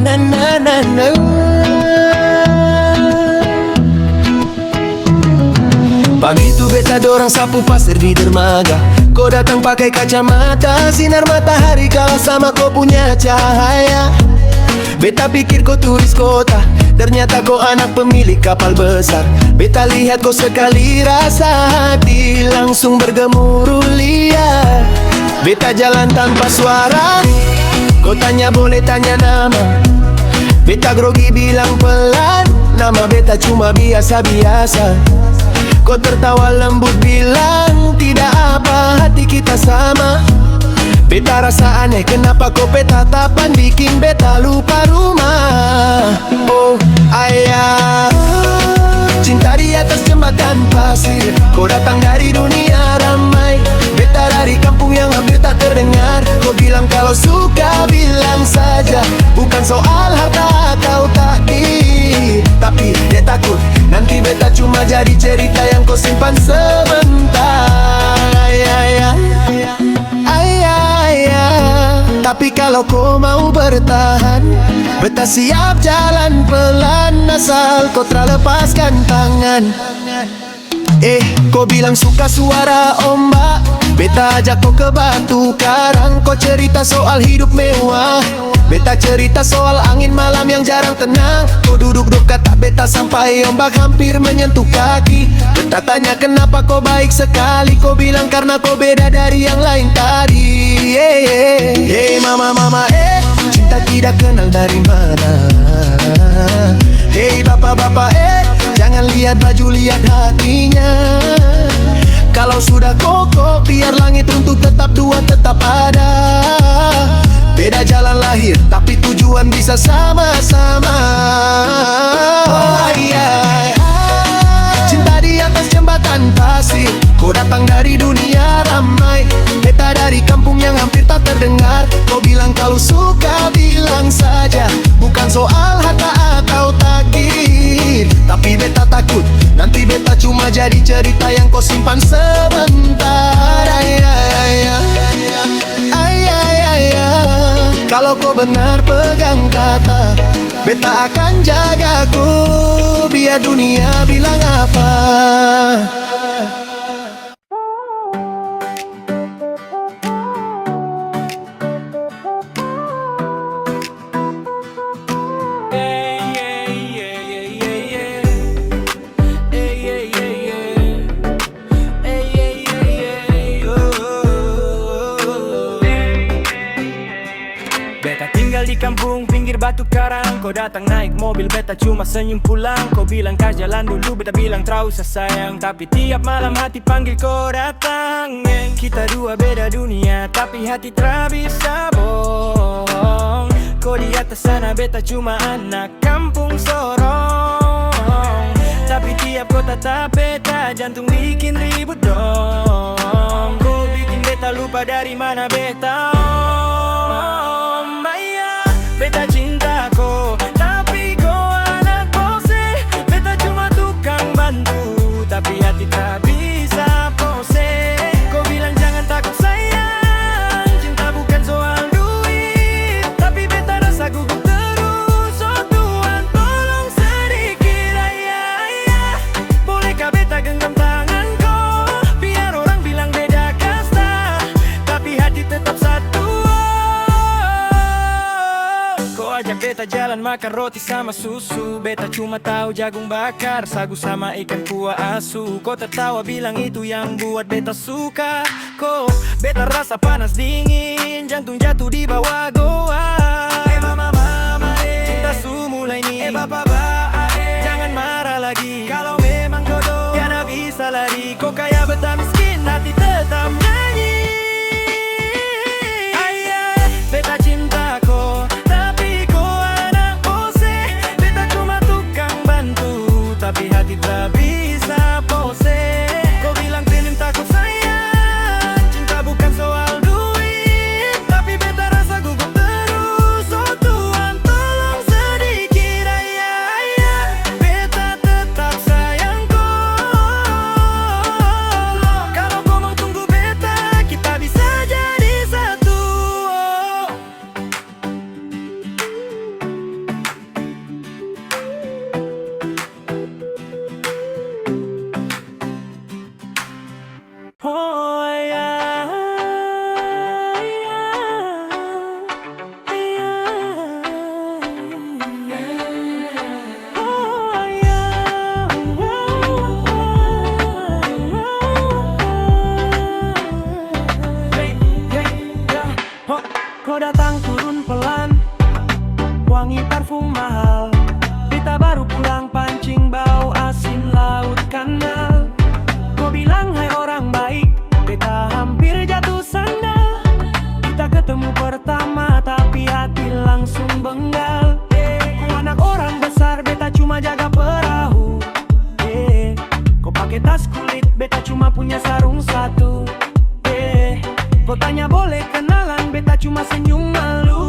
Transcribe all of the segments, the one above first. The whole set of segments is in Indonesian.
na na na na. Pagi itu beta dorang sapu pasir di dermaga. Kau datang pakai kacamata, sinar matahari kalah sama kau punya cahaya. Beta pikir kau turis kota, ternyata kau anak pemilik kapal besar. Beta lihat kau sekali, rasa hati langsung bergemuruh liar. Beta jalan tanpa suara, kau tanya boleh tanya nama. Beta grogi bilang pelan, nama beta cuma biasa-biasa. Kau tertawa lembut bilang tidak apa, hati kita sama. Beta rasa aneh kenapa kau tatapan bikin beta lupa rumah. Oh ayah, cinta di atas jembatan pasir. Kau datang dari dunia ramai, beta dari kampung yang hampir tak terdengar. Kau bilang kalau suka bilang saja, bukan soal harta atau takdir. Tapi dia takut nanti beta cuma jadi cerita yang kau simpan sebentar. Ayah, tapi kalau kau mau bertahan, beta siap jalan pelan asal kau terlepaskan tangan. Kau bilang suka suara ombak, beta ajak kau ke batu karang. Kau cerita soal hidup mewah, beta cerita soal angin malam yang jarang tenang. Kau duduk dekat beta sampai ombak hampir menyentuh kaki. Beta tanya kenapa kau baik sekali, kau bilang karena kau beda dari yang lain tadi. Hey mama, cinta tidak kenal dari mana. Hey bapak, jangan lihat baju, lihat hatinya. Kalau sudah kokoh, biar langit untuk tetap dua tetap ada. Beda jalan lahir, tapi tujuan bisa sama-sama. Oh iya, cinta di atas jembatan pasir. Kau datang dari dunia ramai, beta dari kampung yang hampir tak terdengar. Kau bilang kalau suka bilang saja, bukan soal harta atau takdir. Tapi beta takut nanti beta cuma jadi cerita yang kau simpan sebentar. Kalau kau benar pegang kata, beta akan jagaku, biar dunia bilang apa. Di kampung pinggir batu karang, kau datang naik mobil, beta cuma senyum pulang. Kau bilang kau jalan dulu, beta bilang trau usah sayang. Tapi tiap malam hati panggil kau datang. Kita dua beda dunia, tapi hati tak bisa bohong. Kau di atas sana, beta cuma anak kampung sorong. Tapi tiap kau tatap beta, jantung bikin ribut dong. Kau bikin beta lupa dari mana beta. Beta cinta kau, tapi kau anak pose. Beta cuma tukang bantu, tapi hati tak bisa pose. Kau bilang jangan takut sayang, cinta bukan soal duit. Tapi beta rasa gugup terus. Oh Tuhan tolong sedikit ayah. Bolehkah beta genggam tangan kau, biar orang bilang beda kasta, tapi hati tetap satu. Ajak beta jalan makan roti sama susu. Beta cuma tahu jagung bakar, sagu sama ikan kuah asu. Kau tertawa bilang itu yang buat beta suka. Kau beta rasa panas dingin, jantung jatuh di bawah goa. Mama, cinta su mulai nih. Bapak, jangan marah lagi. Kalau memang jodoh, tiada bisa lari. Kau kaya beta miskin, hati tetap nyanyi. Ayah, beta cinta kau, tapi hati tak bisa pose. Kau bilang tenin takut sayang, cinta bukan soal duit. Tapi beta rasa gugup terus. turun pelan, wangi parfum mahal. Beta baru pulang pancing bau asin laut kanal. Kau bilang hai orang baik, beta hampir jatuh sandal. Kita ketemu pertama tapi hati langsung benggal. Ku anak orang besar, beta cuma jaga perahu. Kau pakai tas kulit, beta cuma punya sarung satu. Kau tanya boleh kenalan, beta cuma senyum malu.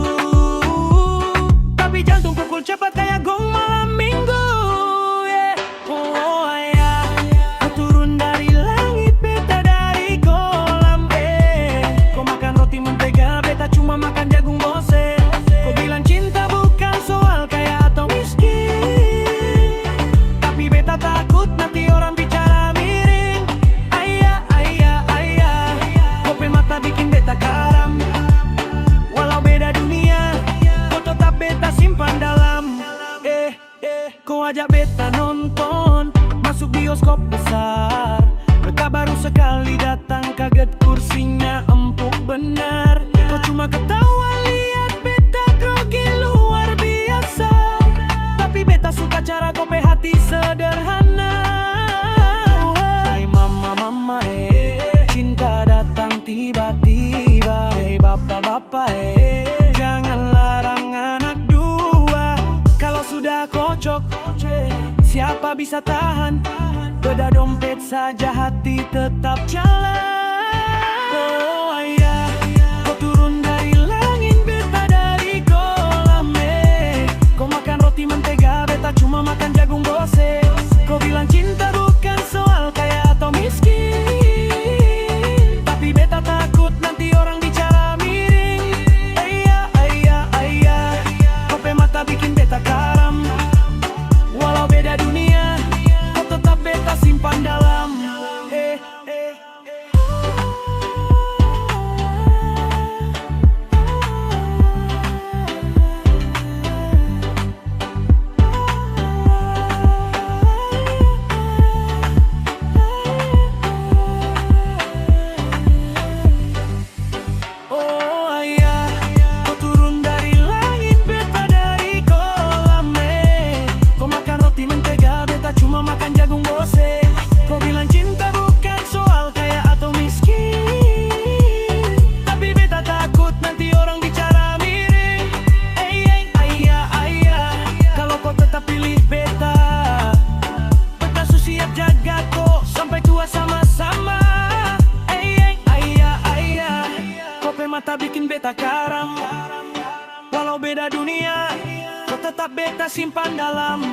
Tapi jantung pukul cepat kayak gong malam minggu. Oh ayah, kau turun dari langit, beta dari kolam. Kau makan roti mentega, beta cuma makan jagung bose. Kau bilang cinta bukan soal kaya atau miskin, tapi beta takut nanti orang bicara miring. Ayah, ayah, ayah, kau pe mata bikin beta karam. Walau beda dunia, kau tetap beta simpan dalam. Kau ajak beta nonton, masuk bioskop besar. Beta baru sekali datang, kaget kursinya empuk benar. Kau cuma ketawa lihat beta grogi luar biasa. Tapi beta suka cara kau pe hati sederhana. Hai mama mama cinta datang tiba-tiba. Hei bapak-bapak jangan larang anak dua. Kalau sudah kocok, siapa bisa tahan? Beda dompet saja hati tetap jalan. Oh ayah, kau turun dari langit, beta dari kolam. Kau makan roti mentega, beta cuma makan jagung bose. Kau bilang cinta bukan soal kaya atau miskin, tapi beta takut nanti orang bicara miring. Ayah, ayah, ayah, kau pe mata bikin beta karam. Walau beda dunia, kau tetap beta simpan dalam. Oh ayah, kau turun dari langit, beta dari kolam. Kau makan roti mentega, beta cuma makan jagung bose. Kau bilang cinta bukan soal kaya atau miskin, tapi beta takut nanti orang bicara miring. Ayah, ayah, kalau kau tetap pilih beta, beta siap jaga kau sampai tua sama-sama. Ayah, ayah, kau pe mata bikin beta karam. Walau beda dunia, kau tetap beta simpan dalam.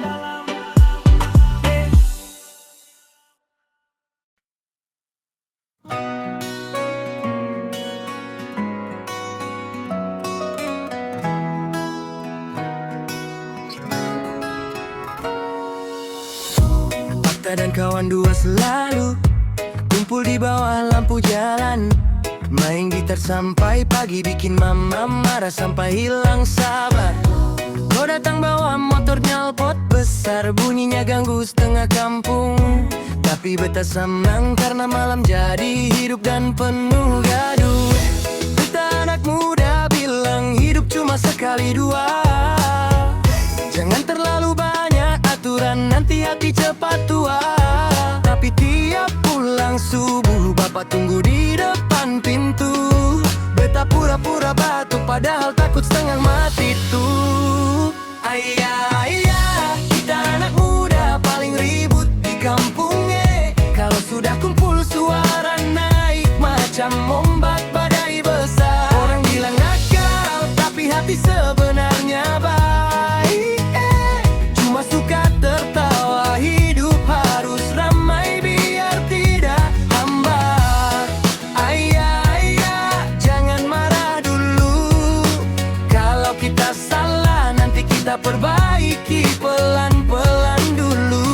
Akta dan kawan dua selalu kumpul di bawah lampu jalan. Main gitar sampai pagi, bikin mama marah sampai hilang sabar. Kau datang bawa motor nyalpot besar, bunyinya ganggu setengah kampung. Tapi beta senang karena malam jadi hidup dan penuh gaduh. Beta anak muda bilang hidup cuma sekali dua. Jangan terlalu banyak aturan, nanti hati cepat tua. Tapi tiap pulang subuh, bapak tunggu di depan pintu. Beta pura-pura batuk, padahal takut setengah mati tuh. Ayah, ayah, kita anak muda paling ribut di kampung. Kalau sudah kumpul suara naik macam ombak badai besar. Orang bilang nakal, tapi hati sebenarnya baik. Cuma suka tertawa, hidup harus ramai biar tidak hambar. Ayah, ayah, jangan marah dulu. Kalau kita salah, nanti kita perbaiki pelan-pelan dulu.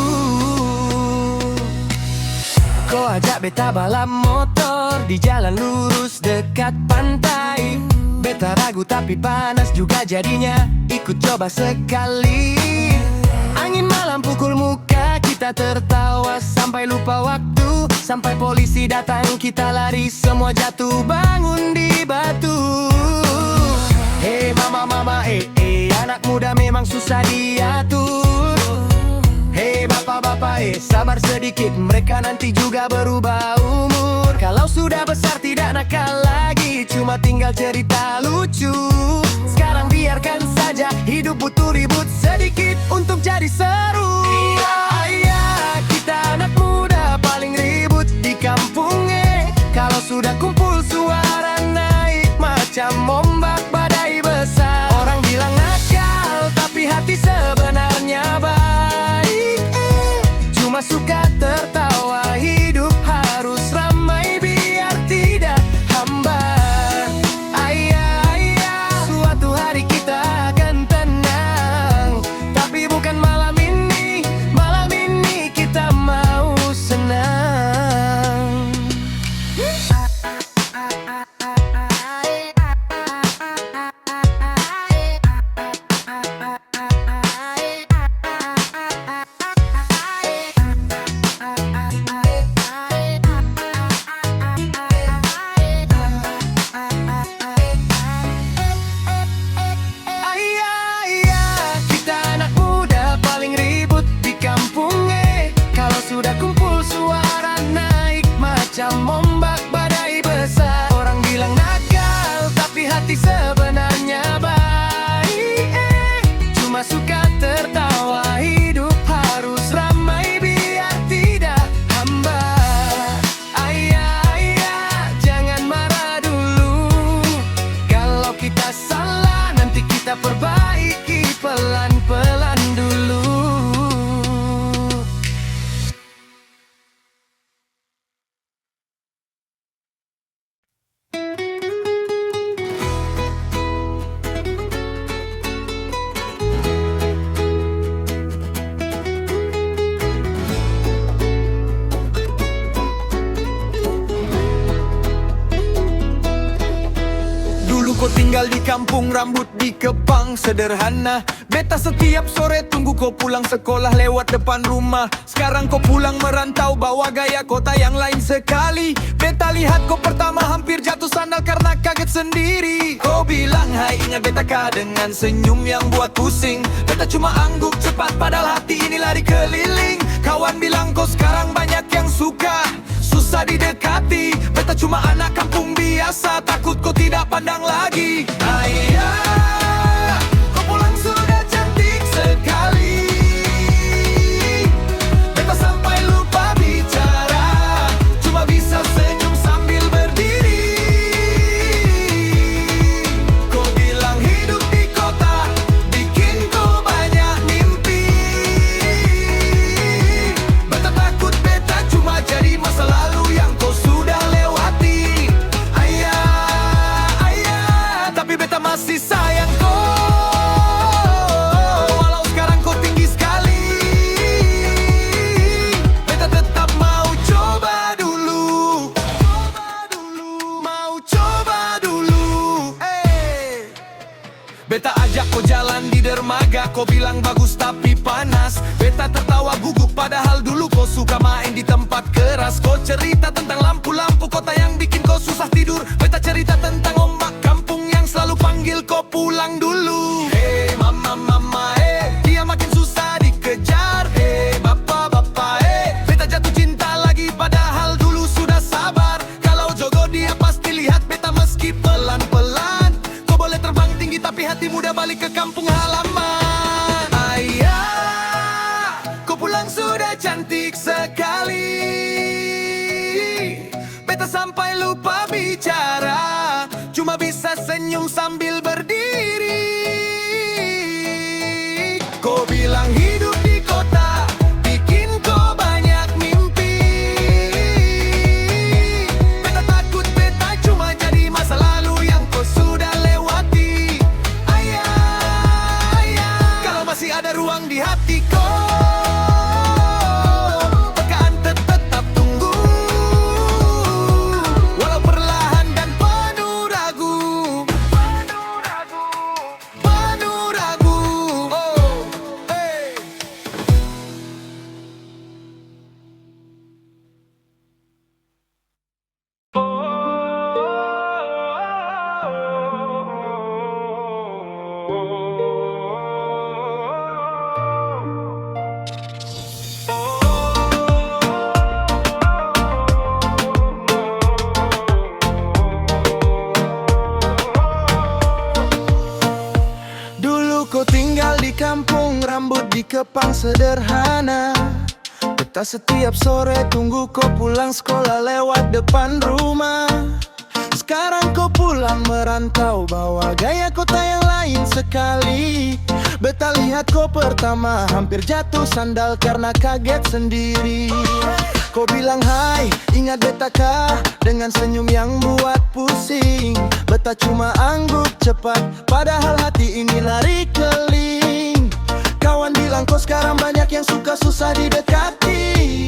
Kau ajak beta balap motor di jalan lurus dekat pantai. Beta ragu tapi panas juga jadinya, ikut coba sekali. Angin malam pukul muka, kita tertawa sampai lupa waktu. Sampai polisi datang kita lari, semua jatuh bangun di batu. Hei mama, anak muda memang susah diatur. Hei bapak, sabar sedikit, mereka nanti juga berubah umur. Kalau sudah besar tidak nakal lagi, cuma tinggal cerita lucu. Sekarang biarkan saja, hidup butuh ribut sedikit untuk jadi seru. Iya, kita anak muda paling ribut di kampungnya. Kalau sudah kumpul suara naik macam ombak badai besar. Orang bilang nakal, tapi hati sebenarnya baik. Cuma suka tertawa, hidup harus ramai biar tidak hambar. Ayah, suatu hari kita akan tenang. Tapi bukan malam ini kita mau senang. Sudah kumpul suara naik macam ombak badai besar. Orang bilang nakal, tapi hati sebenarnya baik. Cuma suka tertawa, hidup harus ramai biar tidak hambar. Ayah, jangan marah dulu. Kalau kita salah, nanti kita perbaiki pelan-pelan dulu. Kau tinggal di kampung, rambut dikepang sederhana. Beta setiap sore tunggu kau pulang sekolah lewat depan rumah. Sekarang kau pulang merantau, bawa gaya kota yang lain sekali. Beta lihat kau pertama hampir jatuh sandal karena kaget sendiri. Kau bilang hai, ingat beta kah dengan senyum yang buat pusing. Beta cuma angguk cepat padahal hati ini lari keliling. Kawan bilang kau sekarang banyak yang suka, susah didekati. Beta cuma anak kampung biasa, takut kau tidak pandang lagi. Ayah, kau pulang sudah cantik sekali. Beta sampai lupa bicara, cuma bisa senyum sambil berdiri. Kau bilang hidup di kota bikin kau banyak mimpi. Beta takut beta cuma jadi masa lalu yang kau sudah lewati. Ayah, tapi beta masih sayang kau. Walau sekarang kau tinggi sekali, beta tetap mau coba dulu. Mau coba dulu. Beta ajak kau jalan di dermaga, kau bilang bagus tapi panas. Beta tertawa gugup padahal dulu kau suka main di tempat keras. Kau cerita tentang lampu-lampu kota yang bikin kau susah tidur. Beta cerita tentang ombak kampung yang selalu panggil kau pulang dulu. Hei mama, dia makin susah dikejar. Hei bapak, beta jatuh cinta lagi padahal dulu sudah sabar. Kalau jogo dia pasti lihat beta meski pelan-pelan. Kau boleh terbang tinggi tapi hati muda balik ke kampung halaman. Ayah, kau pulang sudah cantik sekali. Beta sampai lupa bicara, cuma bisa senyum sambil berdiri. Kau bilang hidup di kota bikin kau banyak mimpi. Beta takut beta cuma jadi masa lalu yang kau sudah lewati. Ayah, kalau masih ada ruang di hati kau, tekan tetap tunggu. Walau perlahan dan penuh ragu. Dulu kau tinggal di kampung, rambut dikepang sederhana. Beta setiap sore tunggu kau pulang sekolah lewat depan rumah. Sekarang kau pulang merantau, bawa gaya kota yang lain sekali. Beta lihat kau pertama, hampir jatuh sandal karena kaget sendiri. Kau bilang hai, ingat beta kah? Dengan senyum yang buat pusing. Beta cuma angguk cepat, padahal hati ini lari keling. Kawan bilang kau sekarang banyak yang suka susah didekati.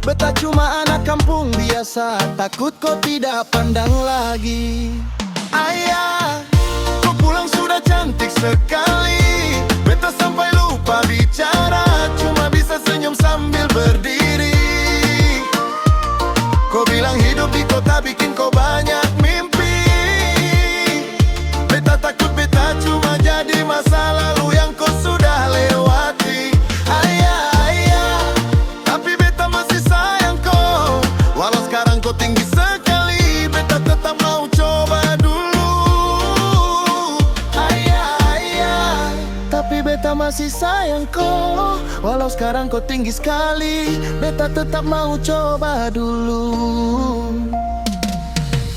Beta cuma anak kampung biasa, takut kau tidak pandang lagi. Ayah, kau pulang sudah cantik sekali. Beta sampai lupa bicara, cuma bisa senyum sambil berdiri. Kau bilang hidup di kota bikin kau banyak mimpi. Beta takut beta cuma jadi masa lalu yang kau sudah lewati. Ayah, tapi beta masih sayang kau. Walau sekarang kau tinggi sekali, beta tetap mau coba dulu. Ayah, tapi beta masih sayang kau. Walau sekarang kau tinggi sekali, beta tetap mau coba dulu.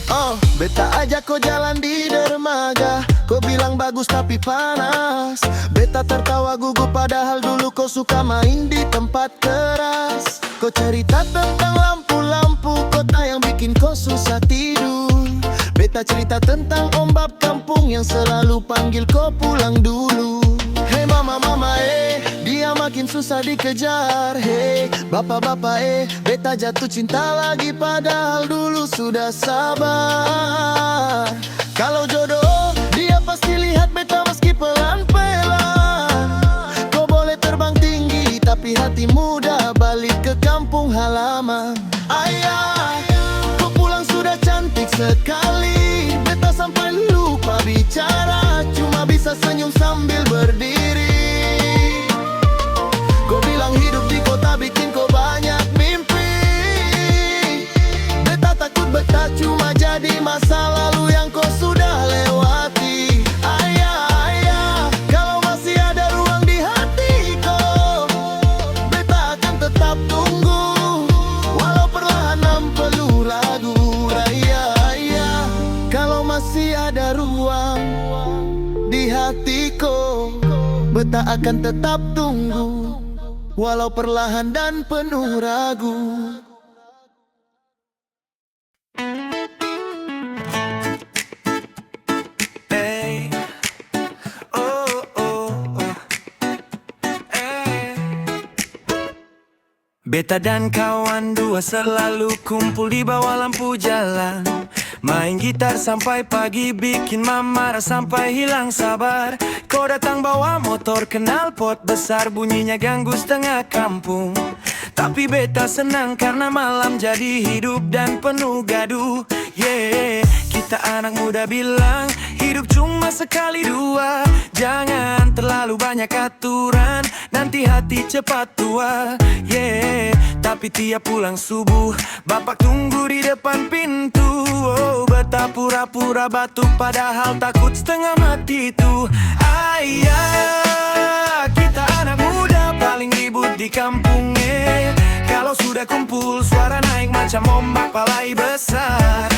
Oh, beta ajak kau jalan di dermaga. Kau bilang bagus tapi panas. Beta tertawa gugup padahal dulu kau suka main di tempat keras. Kau cerita tentang lampu-lampu kota yang bikin kau susah tidur. Beta cerita tentang ombak kampung yang selalu panggil kau pulang dulu. Hey mama dia makin susah dikejar. Hey bapak beta jatuh cinta lagi padahal dulu sudah sabar. Kalau jodoh dia pasti lihat beta meski pelan-pelan. Kau boleh terbang tinggi tapi hati muda balik ke kampung halaman. Ayah, kau pulang sudah cantik sekali. Beta sampai lupa bicara, cuma bisa senyum sambil berdiri. Kau bilang hidup di kota bikin kau banyak mimpi. Beta takut beta cuma jadi masa lalu yang kau sudah lewati. Ayah, kalau masih ada ruang di hatiku, beta akan tetap tunggu. Walau perlahan nampeluh lagu raya. Kalau masih ada ruang di hatiku, beta akan tetap tunggu. Walau perlahan dan penuh ragu. Hey, hey. Beta dan kawan dua selalu kumpul di bawah lampu jalan. Main gitar sampai pagi, bikin mama marah sampai hilang sabar. Kau datang bawa motor knalpot besar, bunyinya ganggu setengah kampung. Tapi beta senang karena malam jadi hidup dan penuh gaduh. Yeah, kita anak muda bilang hidup cuma sekali dua. Jangan terlalu banyak aturan, nanti hati cepat tua. Yeah, tapi tiap pulang subuh bapak tunggu di depan pintu. Oh, beta pura-pura batuk padahal takut setengah mati tuh. Ayah, kita anak muda paling ribut di kampungnya. Kalau sudah kumpul suara naik macam ombak palai besar.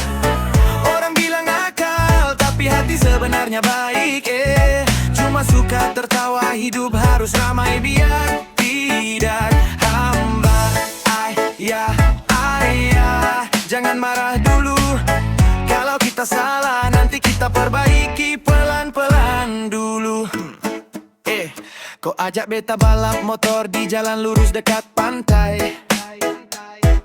Orang bilang akal tapi hati sebenarnya baik. Cuma suka tertawa, hidup harus ramai biar tidak hambar. Ayah, jangan marah dulu. Kalau kita salah nanti kita perbaiki pelan-pelan dulu. Kau ajak beta balap motor di jalan lurus dekat pantai.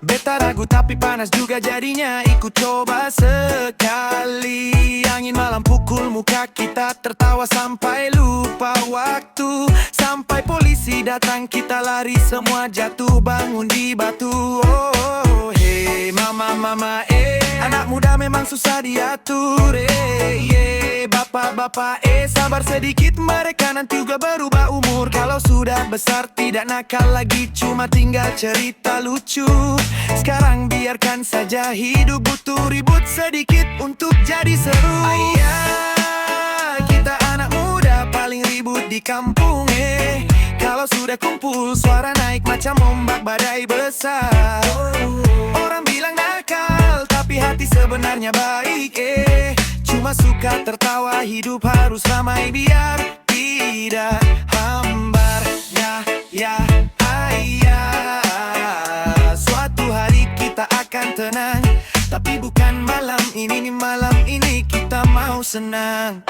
Beta ragu tapi panas juga jadinya, ikut coba sekali. Angin malam pukul muka kita, tertawa sampai lupa waktu. Sampai polisi datang kita lari semua jatuh bangun di batu. Oh, hey mama, Anak muda memang susah diatur, bapak-bapak, sabar sedikit, mereka nanti juga berubah umur. Kalau sudah besar tidak nakal lagi, cuma tinggal cerita lucu. Sekarang biarkan saja hidup butuh ribut sedikit untuk jadi seru. Ayah, kita anak muda paling ribut di kampung, Kalau sudah kumpul suara naik macam ombak badai besar. Orang bilang nakal tapi hati sebenarnya baik, Cuma suka tertawa, hidup harus ramai biar tidak hambar. Ya, ayah, suatu hari kita akan tenang, tapi bukan malam ini, nih malam ini kita mau senang.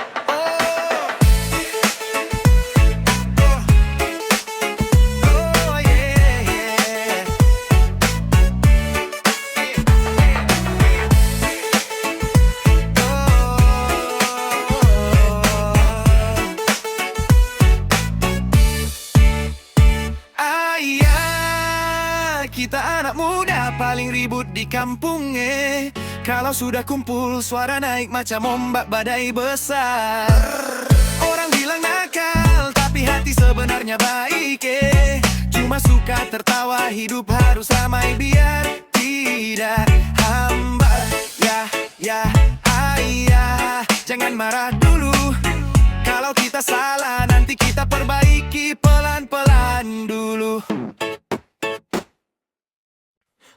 Kita anak muda paling ribut di kampung, Kalau sudah kumpul suara naik macam ombak badai besar. Orang bilang nakal tapi hati sebenarnya baik, Cuma suka tertawa, hidup harus ramai biar tidak hambar. Ya, ayah, jangan marah dulu. Kalau kita salah nanti kita perbaiki pelan-pelan dulu.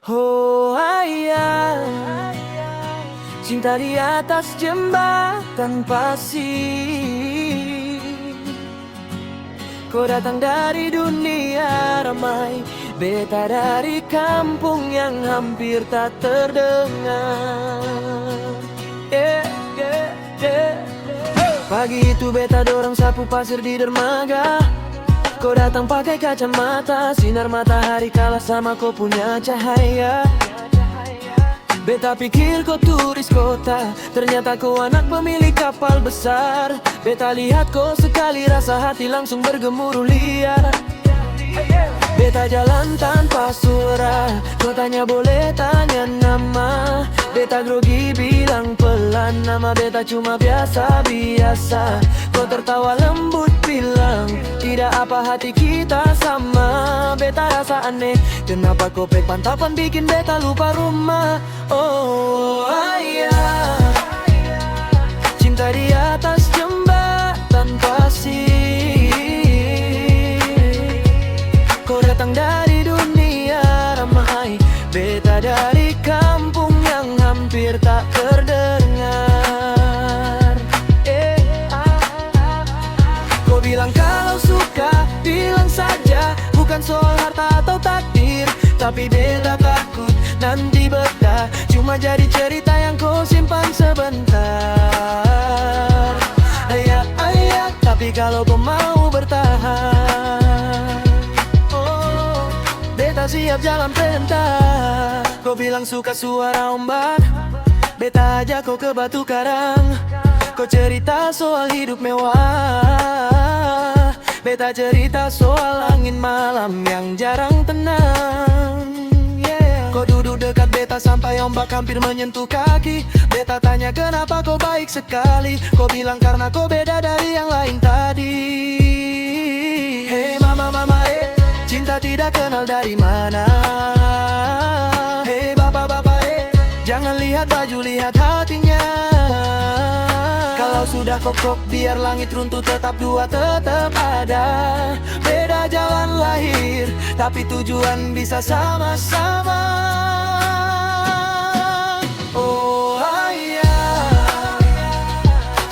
Oh ayah, cinta di atas jembatan pasir. Kau datang dari dunia ramai, beta dari kampung yang hampir tak terdengar. Pagi itu beta dorong sapu pasir di dermaga. Kau datang pakai kacamata, sinar matahari kalah sama kau punya cahaya. Beta pikir kau turis kota, ternyata kau anak pemilik kapal besar. Beta lihat kau sekali, rasa hati langsung bergemuruh liar. Beta jalan tanpa suara, kau tanya boleh tanya nama. Beta grogi bilang pelan, nama beta cuma biasa-biasa. Kau tertawa lembut bilang, tidak apa hati kita sama. Beta rasa aneh, kenapa kau pek pantapan bikin beta lupa rumah. Oh ayah, cinta di atas jembatan pasir. Kau datang dari dunia ramai, beta dari kampung yang hampir tak terdengar. Kau bilang kalau suka, bilang saja, bukan soal harta atau takdir. Tapi beta takut nanti beta cuma jadi cerita yang kau simpan sebentar. Ayah, tapi kalau kau mau bertahan, beta siap jalan perintah. Kau bilang suka suara ombak, beta ajak kau ke Batu Karang. Kau cerita soal hidup mewah, beta cerita soal angin malam yang jarang tenang. Kau duduk dekat beta sampai ombak hampir menyentuh kaki. Beta tanya kenapa kau baik sekali. Kau bilang karena kau beda dari yang lain tadi. Hey mama, cinta tidak kenal dari mana. Hei bapak-bapak, jangan lihat baju, lihat hatinya. Kalau sudah kokoh biar langit runtuh, tetap dua tetap ada. Beda jalan lahir, tapi tujuan bisa sama-sama. Oh ayah,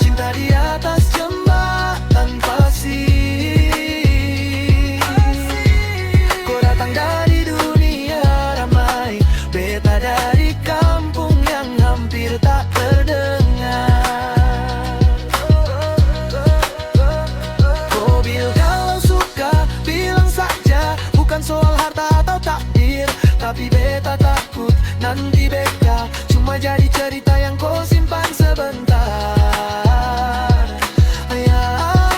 cinta di atas jembatan pasir. Kau datang dari dunia ramai, beta dari kampung yang hampir tak terdengar. Kau bilang kalau suka, bilang saja, bukan soal harta atau takdir. Tapi beta takut nanti beta cuma jadi cerita yang kau simpan sebentar. Ya,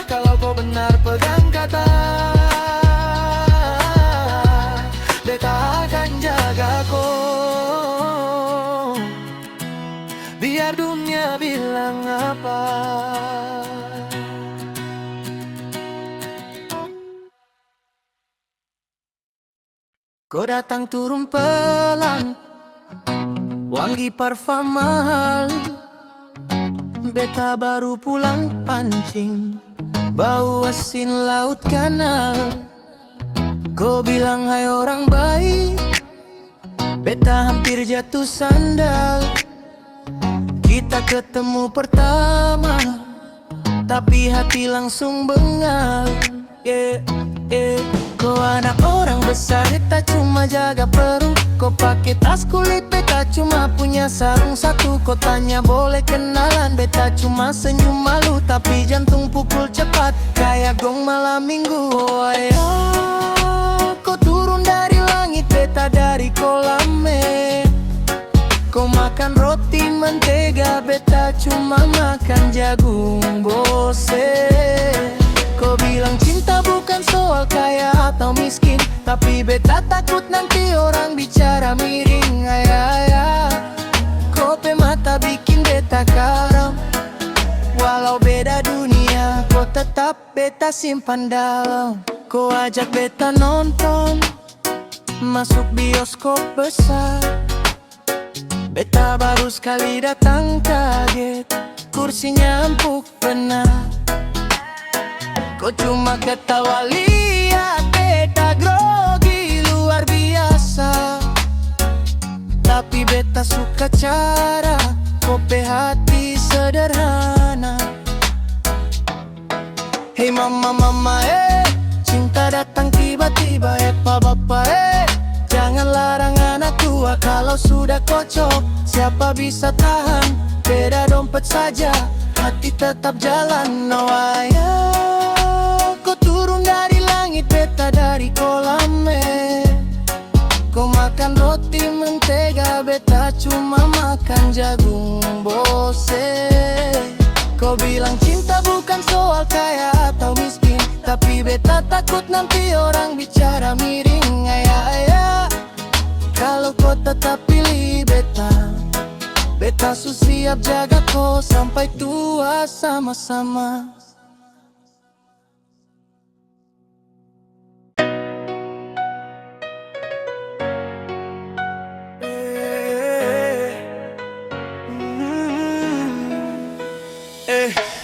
kalau kau benar pegang kata, beta akan jaga kau. Kau datang turun pelan, wangi parfum mahal. Beta baru pulang pancing, bau asin laut kanal. Kau bilang hai orang baik, beta hampir jatuh sandal. Kita ketemu pertama, tapi hati langsung bengal. Kau anak orang besar, beta cuma jaga perut. Kau pakai tas kulit, beta cuma punya sarung satu. Kau tanya boleh kenalan, beta cuma senyum malu. Tapi jantung pukul cepat, kayak gong malam minggu. Oh ayah, kau turun dari langit, beta dari kolam. Kau makan roti mentega, beta cuma makan jagung bose. Kau bilang cinta bukan soal kaya atau miskin, tapi beta takut nanti orang bicara miring. Ayah, kau pe mata bikin beta karam. Walau beda dunia, kau tetap beta simpan dalam. Kau ajak beta nonton, masuk bioskop besar. Beta baru sekali datang kaget, kursinya empuk benar. Kau cuma ketawa lihat beta grogi luar biasa. Tapi beta suka cara kau pe hati sederhana. Hey mama mama cinta datang tiba-tiba. Papa jangan larang anak tua kalau sudah kocok. Siapa bisa tahan, beda dompet saja, hati tetap jalan. No ayah, kau turun dari langit, beta dari kolam. Kau makan roti mentega, beta cuma makan jagung bose. Kau bilang cinta bukan soal kaya atau miskin, tapi beta takut nanti orang bicara miring. Ayah, kalau kau tetap pilih beta, beta siap jaga kau sampai tua sama-sama.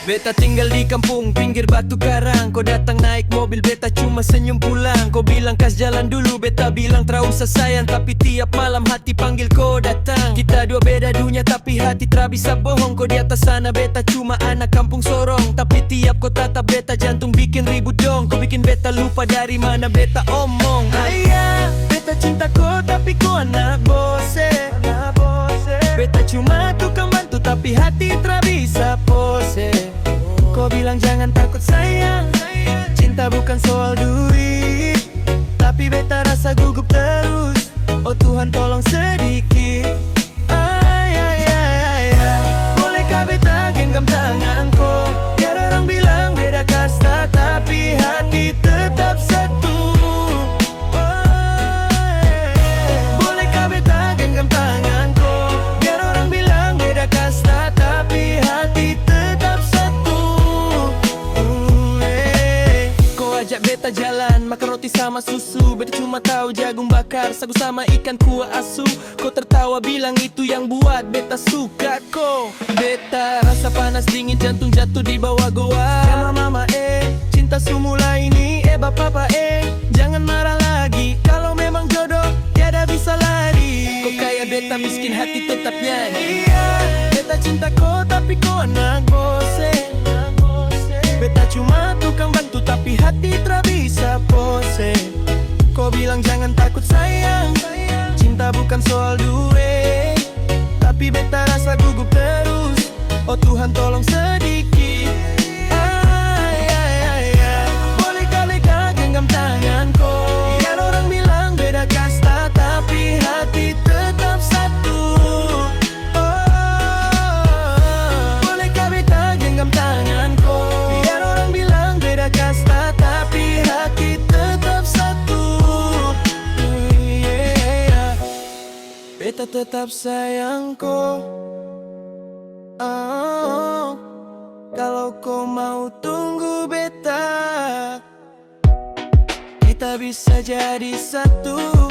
Beta tinggal di kampung pinggir batu karang. Kau datang naik mobil, beta cuma senyum pulang. Kau bilang kas jalan dulu, beta bilang trau usah sayang. Tapi tiap malam hati panggil kau datang. Kita dua beda dunia tapi hati tak bisa bohong. Kau di atas sana, beta cuma anak kampung sorong. Tapi tiap kau tatap beta jantung bikin ribut dong. Kau bikin beta lupa dari mana beta omong. Ayah, beta cinta kau tapi kau anak bose. Beta cuma tukang bantu tapi hati tak bisa pose. Kau bilang jangan takut sayang, cinta bukan soal duit, tapi beta rasa gugup terus. Oh Tuhan tolong sedikit. Bolehkah beta genggam tanganku, biar orang bilang beda kasta tapi hati tetap satu. Bolehkah beta genggam tanganku, biar orang bilang beda kasta tapi hati tetap satu. Kau ajak beta jalan, makan roti sama susu. Beta cuma tahu jagung bakar, sagu sama ikan kuah asu. Kau tertawa bilang itu yang buat beta suka kau. Beta rasa panas dingin, jantung jatuh di bawah goa. Ya mama cinta semula ini bapak jangan marah lagi. Kalau memang jodoh tiada bisa lari. Kau kaya beta miskin hati tetap nyanyi. Beta cinta kau tapi kau anak bose. Beta cuma tukang bantu tapi hati tak bisa pose. Kau bilang jangan takut sayang, cinta bukan soal duit, tapi beta rasa gugup terus. Oh Tuhan tolong sedikit. Bolehkah beta genggam tanganku, biar orang bilang beda kasta tapi hati tetap satu. Bolehkah beta genggam tanganku, biar orang bilang beda kasta tapi hati tetap satu. Beta tetap sayang kau. Kalau kau mau tunggu beta, kita bisa jadi satu.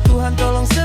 Tuhan tolong